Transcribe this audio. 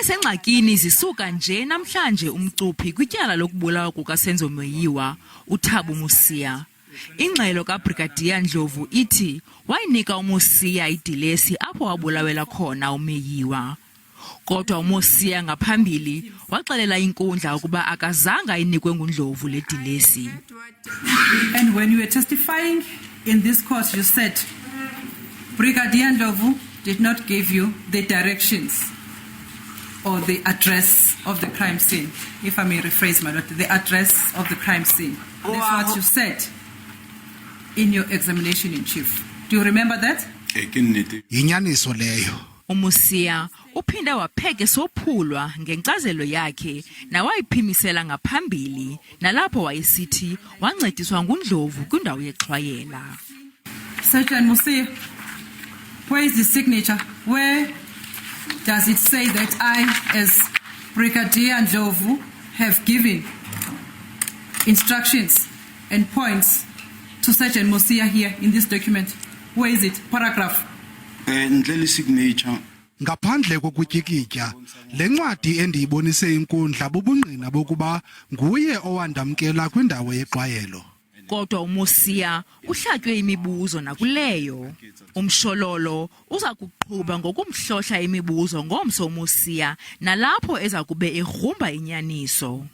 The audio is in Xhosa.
Esengxakini zisuka nje namhlanje umcuphi kwityala lokubulawa kuka-Meyiwa, uThabo Mosia. Ingxelo kaBrigadier Ndlovu ithi wayinika uMosia idilesi apho wabulawela khona uMeyiwa. Kodwa uMosia ngaphambili waxelela iNkundla ukuba akazanga inikwe nguNdlovu le dilesi. And when you were testifying in this court, you said Brigadier Ndlovu did not give you the directions or the address of the crime scene. If I may rephrase my lord, the address of the crime scene. That's what you said in your examination in chief. Do you remember that? Yinyaniso leyo. uMosia uphinde wapheke sophulwa ngenkcazelo yakhe nawayiphimisela ngaphambili nalapho wayesithi wancediswa nguNdlovu kwindawo yexhwayela. Sergeant Mosia, where is the signature? Where does it say that I, as Brigadier Ndlovu, have given instructions and points to Sergeant Mosia here in this document? Where is it? Paragraph. Signature. Ngaphandle kokutyikitya, le ncwadi endiyibonise iNkundla bubungqina bokuba nguye owandamkela kwindawo yexhwayelo. Kodwa uMosia uhlatywe imibuzo nakuleyo. Mshololo uza kuqhuba ngokumhlohla imibuzo ngomso uMosia nalapho eza kube egrumba inyaniso.